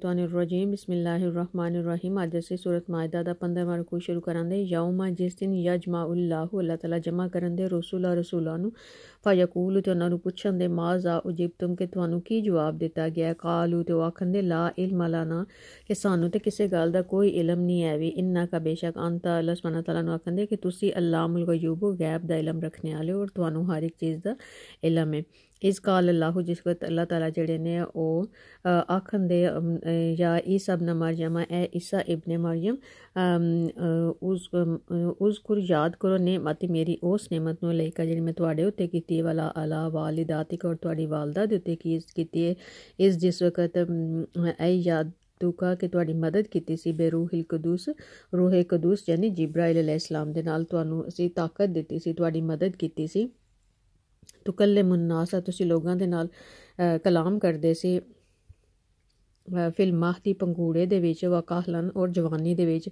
रजीम बिस्मिल्लाहिर्रहमानिर्रहीम। अज असीं सूरत माइदा दा 15वां रुकू शुरू करांदे। यौमा जिस दिन यजमाउल्लाहु अल्लाह ताला जमा करन दे रसूलां नू फयकूल ते उन्हां नू पुछन दे माज़ा उजिबतुम के तुहानू की जवाब दिता गया। कालू ते ओह आखन दे ला इल्म लना कि सानू ते किसी गल दा कोई इल्म नहीं है भी। इन्ना का बेशक अंता अल्लाह सुब्हानहू तआला नू आखन दे कि तुसी अल्लामुल गयूब गैब दा इल्म रखने आले और तुहानू हर एक चीज़ दा इल्म है। इस काल अल्लाह जिस वक्त अल्लाह ताला जेड़े ने ओह आखन दे या ईसा इब्न मरियम ए ईसा इब्न मरियम उज़कुर याद करो नेमत मेरी उस नेमत नू लेकर जेड़ी मैं तुहाडे उत्ते कीती वाला अला वालिदातिक और तुहाडी वालदा दे उत्ते कीती है। इस जिस वक्त ऐ याद तुका कि तुहाडी मदद कीती सी बेरूहिल कदूस रूहे कदूस यानी जिब्राइल अलैहिस्सलाम दे नाल तुहानू असीं ताकत दित्ती सी तुहाडी मदद कीती सी। तुकल्लिमुन नास तुसी लोगां दे नाल कलाम करदे सी फिल महदी पंगूड़े दे विच व कहलन और जवानी दे विच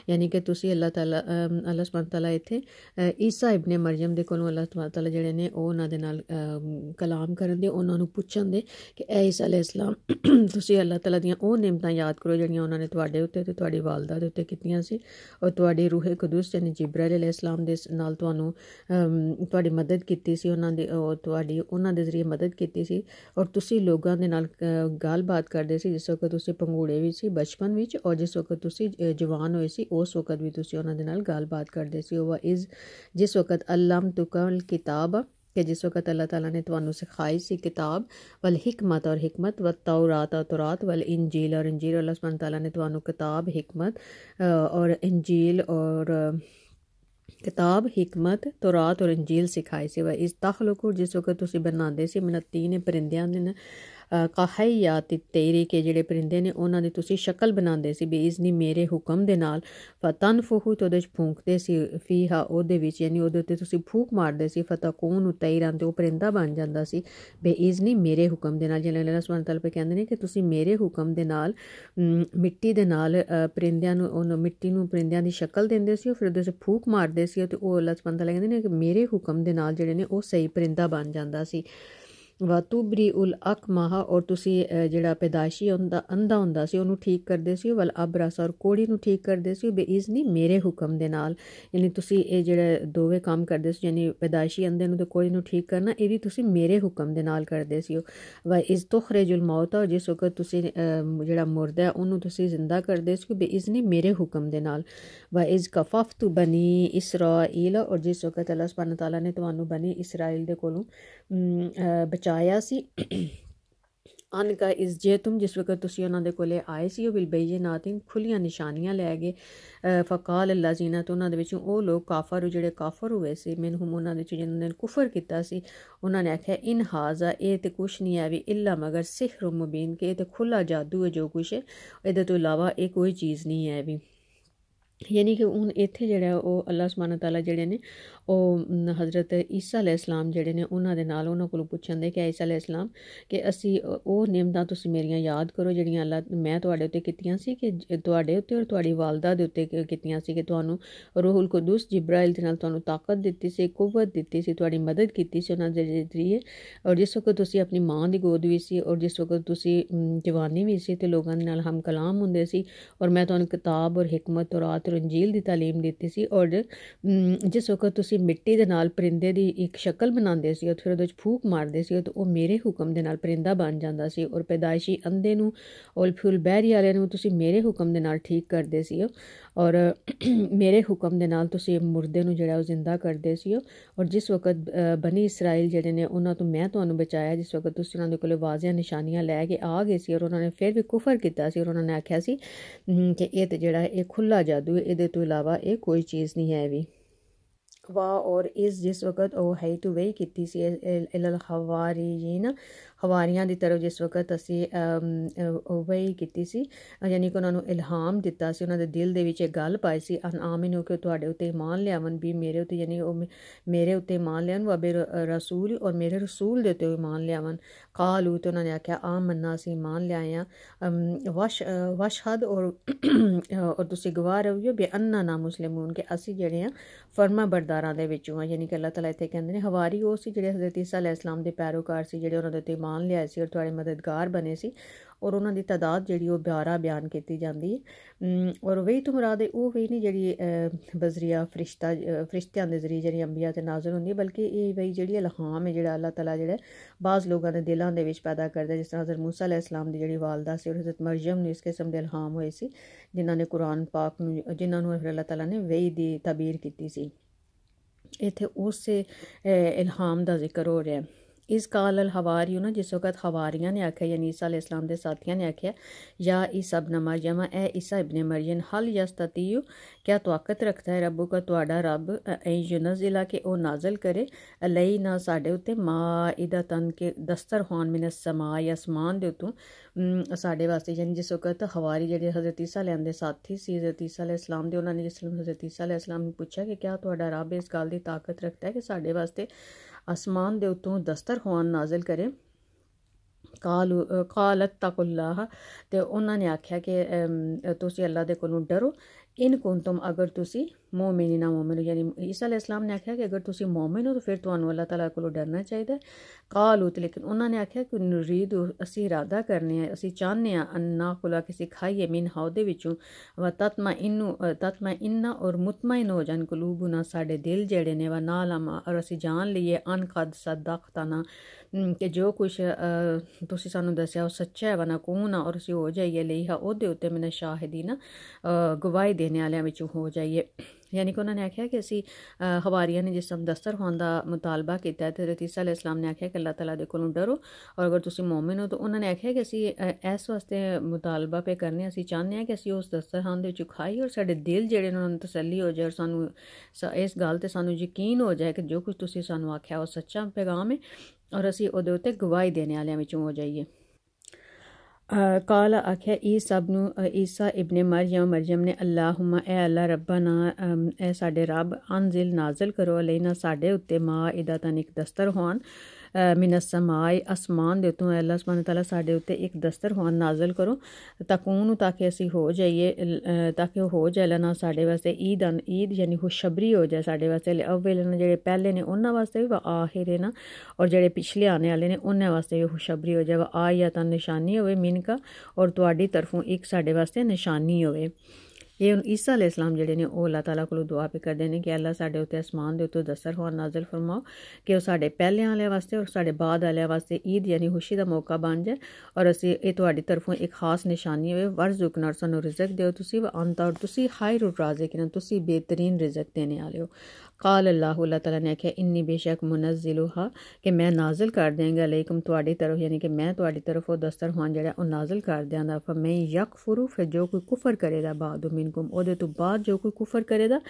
यानी कि तुसी अल्लाह सुब्हानहू तआला इत्थे ईसा इब्ने मरियम दे कोलों अल्लाह सुब्हानहू तआला जेड़े ने ओह उन्हां दे नाल कलाम करन दे उन्हां नू पुछन दे कि ए ईसा अलैहिस्सलाम तुसी अल्लाह तआला दियां ओह नेमतां याद करो जेड़ियां उन्हां ने तुहाडे उत्ते ते तुहाडी वालदा दे उत्ते कीतियां सी और तुहाडी रूहे कदूस यानी जिब्राइल अलैहिस्सलाम दे नाल तुहानू तुहाडी मदद कीती सी उन्हां दी तुहाडी उन्हां दे जरिए मदद कीती सी और तुसी लोगां दे नाल गल बात करदे सी जिस वक्त तुसी पंगूड़े विच सी बचपन विच और जिस वक्त तुसी जवान होए सी उस वक्त भी तुसी उन्हां दे नाल गल बात करदे सी। ओह इज़ जिस वक्त अल्लाम तुकल किताब कि जिस वक्त अल्लाह ताला ने तुहानू सिखाई सी किताब वल हिकमत और हिकमत व तौरात और तौरात वल इंजील और इंजील अल्लाह सुब्हानहू तआला ने तुहानू किताब हिकमत और इंजील और किताब हिकमत तौरात और इंजील सिखाई सी। व इस तखलुकु जिस वक्त तुसी बनांदे सी मिनत्ती ने परिंदियां दे कहयात तेरे के जेड़े परिंदे ने उन्हां दी तुसी शक्ल बनांदे सी बेइज़नी मेरे हुक्म दे नाल फतनफुहु ते ओहदे च फूंकदे सी फीहा ओहदे विच यानी ओहदे उत्ते तुसी फूक मारदे सी फतकून तैरां ते ओह परिंदा बन जांदा सी बेइज़नी मेरे हुक्म दे नाल। जिहड़े अल्लाह सुब्हानहू तआला पे कहंदे ने कि तुसी मेरे हुक्म दे नाल मिट्टी दे नाल परिंदियां नू मिट्टी नू परिंदियां दी शक्ल देंदे सी और फिर ओहदे च फूक मारदे सी ते ओह अल्लाह सुब्हानहू तआला कहंदे ने कि मेरे हुक्म दे नाल जेड़े ने ओह सही परिंदा बन जांदा सी। व तुबरी उल अकमाहा और तुसी जेड़ा पैदाइशी अंधा हुंदा सी ओनू ठीक करदे सी वल अबरस और कोड़ी नू ठीक करदे सी बेइज़नी मेरे हुक्म दे नाल। यानी तुसी ये जेड़ा दोवें काम करदे सी यानी पैदाइशी अंधे नू ते कोड़ी नू ठीक करना ये भी तुसी मेरे हुक्म दे नाल करदे सी। व इज़ तुखरिजुल मौता और जिस वक्त तुसी जेड़ा मुर्दा है ओनू तुसी जिंदा करदे सी बेइज़नी मेरे हुक्म दे नाल। व इज़ कफ़फ़तु बनी इसराइल और जिस वक्त अल्लाह सुब्हानहू तआला ने तुहानू बनी इसराइल दे कोलों बचाया सी अन का इस जे तुम जिस वक्त तुसी उन्हां दे कोले आए सी बिल बैयिनातिन खुलियां निशानियां लै गए। फ़काल अल्लाज़ीना तो उन्हां दे विचों ओह लोग काफर जेड़े काफर हुए सी मिनहुम उन्हां दे च जिन्हां ने कुफर कीता सी उन्हां ने आख्या इन हाज़ा ए ते कुछ नहीं है भी इल्ला मगर सिहर मुबीन के ते खुला जादू है जो कुछ है एहदे तो इलावा ये कोई चीज़ नहीं है भी। यानी कि हूँ इत्थे जेड़ा ओह अल्लाह सुब्हानहू तआला जेड़े ने ओह हज़रत ईसा अलैहिस्सलाम जेड़े ने उन्हां दे नाल उन्हां कोलों पुछन दे कि ईसा अलैहिस्सलाम कि असी ओह नेमतां तुसी मेरियां याद करो जेड़ियां अल्लाह मैं तुहाडे उत्ते कीतियां सी कि तुहाडे उत्ते और तुहाडी वालदा दे उत्ते कीतियां सी कि तुहानू रूहुल कुदूस जिब्राइल दे नाल तुहानू ताकत दित्ती सी कुव्वत दित्ती सी तुहाडी मदद कीती सी उन्हां दे जरिए और जिस वक्त तुसी अपनी माँ दी गोद विच सी और जिस वक्त तुसी जवानी विच सी ते लोगां दे नाल हम कलाम हुंदे सी और मैं तुहानू किताब और हिकमत तौरात और इंजील दी तालीम दित्ती सी और जिस वक्त तुसी मिट्टी दे नाल परिंदे दी एक शक्ल बनांदे सी और फिर ओहदे च फूक मारदे सी तो ओह मेरे हुक्म दे नाल परिंदा बन जांदा सी और पैदाइशी अंधे नू और फिर बहरी आले नू तुसी मेरे हुक्म दे नाल ठीक करदे सी और मेरे हुक्म दे नाल तुसी मुर्दे नू जेड़ा जिंदा करदे सी और जिस वक्त बनी इसराइल जेड़े ने उन्हां तो मैं तुहानू बचाया जिस वक्त तुसी उन्हां दे कोल वाज़िया निशानियां लै के आ गए सी और उन्होंने फिर भी कुफर कीता सी और उन्होंने आख्या सी कि ये ते जेड़ा ये खुला जादू है एहदे तो इलावा ये कोई चीज़ नहीं है भी। वाह और इस जिस वक्त ओह है तो वही कीती सी इलल हवारियीन हवारियां दी तरफ जिस वक्त असी वही कीती सी यानी कि उन्होंने इल्हाम दिता सी उन्होंने दिल दे विच गल पाई सी अन आमिन कि तुहाडे उत्ते ईमान लियावन भी मेरे उत्ते यानी मेरे उत्ते ईमान लियावन व बे रसूल और मेरे रसूल दे उत्ते ईमान लियावन। कालू तो उन्होंने आख्या आमन्ना असी ईमान लियाया वशहद और तुसी गवाह रहियो बे अन्ना ना मुस्लिमून के असी जेड़े आ फर्मा बरदारां दे विचों यानी कि अल्लाह ताला इत्थे कहंदे ने हवारी ओह सी जेड़े हज़रत ईसा अलैहिस्सलाम दे पैरोकार सी जेड़े उन्हां दे उत्ते समान लिया सी और तुहाडे मददगार बने सी और उन्हां दी तादाद जिहड़ी ओह 12 बयान कीती जांदी है और वही तो मुराद है ओह वही नहीं जिहड़ी बजरिया फरिश्तियां दे जरिए जिहड़ी अंबिया ते नाज़िल हुंदी बल्कि ये वही जिहड़ी इल्हाम है जिहड़ा अल्लाह ताला जिहड़ा बाज़ लोगों दे दिलां दे विच पैदा करदा जिस तरह हज़रत मूसा अलैहिस्सलाम दी जिहड़ी वालदा सी और हज़रत मरियम नूं इस किस्म दे इल्हाम होए सी जिन्हां ने कुरान पाक नूं जिन्हां नूं अल्लाह ताला ने वही दी ताबीर कीती सी इत्थे उस इल्हाम दा जिक्र हो रहा है इस काल अल हवारी ना जिस वक्त हवारियां ने आख्या यानी ईसा अलैहिस्सलाम दे साथियां ने आख्या या ईसा इब्न मरियम ए ईसा इब्न मरियम हल यस्ततियु क्या ताकत रखता है रब्बू का तुहाडा रब युनज़िला के ओ नाज़िल करे अलई ना साडे उत्ते माइदतन के दस्तरखान मिनस समा आसमान दे उत्तों साडे वास्ते यानी जिस वक्त हवारी जेहड़े हज़रत ईसा अलैहिस्सलाम दे साथी सी हज़रत ईसा अलैहिस्सलाम दे उन्होंने जिस हज़रत ईसा अलैहिस्सलाम ने पूछा कि क्या तुहाडा रब इस गल दी ताकत रखता है कि साडे वास्ते आसमान दे उत्तों दस्तरखान नाज़िल करे कालत तकुल्लाह ते उन्होंने आख्या कि तुसी अल्लाह दे कोलों डरो इन कुंतुम अगर तुसी मोमिन ना मोमिन यानी ईसा अलैहिस्सलाम ने आख्या कि अगर तुसी मोमिन हो तो फिर तुहानू अल्लाह ताला कोलों डरना चाहिए कालूत लेकिन उन्होंने आख्या कि नुरीद असी इरादा करने असी चाहने अन्ना कोला किसी खाइए मिन हाउदे विचों व तत्मा इन्ना और मुतमइन हो जान कुलूबुना साडे दिल जेड़े ने व नालमा और असी जान लिए अन कद सदक्तना कि जो कुछ तुसी सानू दस्या वो सच्चा है वना कौन और असी हो जाइए लिहा ओहदे उत्ते मैंने शाहिदीना गवाही देने आलियां विचों हो जाइए यानी कि उन्होंने आख्या कि असी हवारियां ने जिस दस्तरखान दा मुतालबा किया तो हज़रत ईसा अलैहिस्सलाम ने आख्या कि अल्लाह ताला दे कोलों डरो और अगर तुसी मोमिन हो तो उन्होंने आख्या कि असी इस वास्ते मुतालबा पे करने असी चाहते हैं कि असी उस दस्तरखान दे विचों खाई और साडे दिल जेहड़े ने उन्होंने तसल्ली हो जाए और सानू इस गल ते सानू यकीन हो जाए कि जो कुछ तुसी सानू आख्या वो सच्चा पैगाम है और असी ओहदे उत्ते गवाही देने आलियां विचों हो जाइए काला आख्या ईसा इब्ने मरियम ने अल्लाहुम्मा ए अल्लाह रब्बना ए साडे रब अनजिल नाज़िल करो अलैना साडे उत्ते माइदतन एक दस्तरखान मिनस समाई आसमान दे उत्तों अल्लाह सुब्हान तआला साडे उत्ते एक दस्तरखान नाज़िल करो तकून ताकि असी हो जाइए ताकि हो जाए लना साडे वास्ते ईद यानी खुशखबरी हो जाए साडे वास्ते अव्वल जेहड़े पहले ने उन्हां वास्ते भी व आखिर ना और जेहड़े पिछले आने वाले ने उन्हां वास्ते भी खुशखबरी हो जाए व आयतन निशानी होवे मिनका और तुहाडी तरफों एक साडे वास्ते निशानी होवे ये हुन ईसा अलैहिस्सलाम जेहड़े ने ओह अल्लाह ताला कोलों दुआ पे करदे ने कि अल्लाह साडे उत्ते आसमान दे उत्ते दस्तरखान नाज़िल फरमाओ कि ओह साडे पहले आले वास्ते और साडे बाद आले वास्ते ईद यानी खुशी दा मौका बन जाए और असी ये तुहाडी तरफों एक खास निशानी होवे वर्जुकना सानू रिज़क देओ तुसी व अंता और तुसी खैरुर राज़िकिन तुसी बेहतरीन रिज़क देने आले हो काल अल्लाह ताला ने आख्या इन्नी बेशक मुनज़्ज़िलुहा कि मैं नाज़िल कर देंगे अलैकुम तुहाडी तरफ यानी कि मैं तुहाडी तरफ वो दस्तरखान जेहड़ा ओह नाज़िल कर देंदा फमन यकफुरु फिर जो कोई कुफर करेगा बाद मिनकुम ओहदे तो बाद जो कोई कुफर करेगा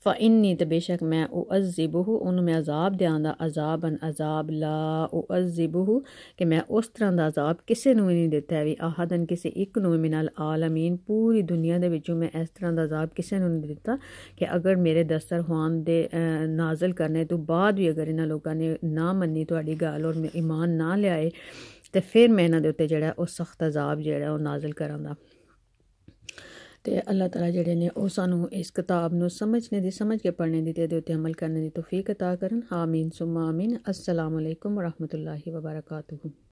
फ़इन्नी तो बेशक मैं उअज़्ज़िबुहु उन्हें मैं अजाब देंदा अजाबन अजाब ला उअज़्ज़िबुहु कि मैं उस तरह का अजाब किसी नूं नहीं दिता है भी आहदन किसी एक नूं मिनल आलमीन पूरी दुनिया दे विचों मैं इस तरह का अजाब किसी नूं नहीं दिता कि अगर मेरे दस्तरखान दे नाज़िल करने तो बाद भी अगर इन्हां लोगों ने ना मन्नी तुहाडी गल और ईमान ना लियाए तो फिर मैं इन्हां दे उत्ते जेहड़ा ओह सख्त अजाब जेहड़ा ओह नाज़िल करांगा ते अल्लाह ताला जेहड़े ने ओह सानू इस किताब नूं समझने दी समझ के पढ़ने दी ते दे उत्ते अमल करने दी तौफीक अता करन आमीन सुम्मा आमीन अस्सलाम वालेकुम व रहमतुल्लाहि व बरकातुहू।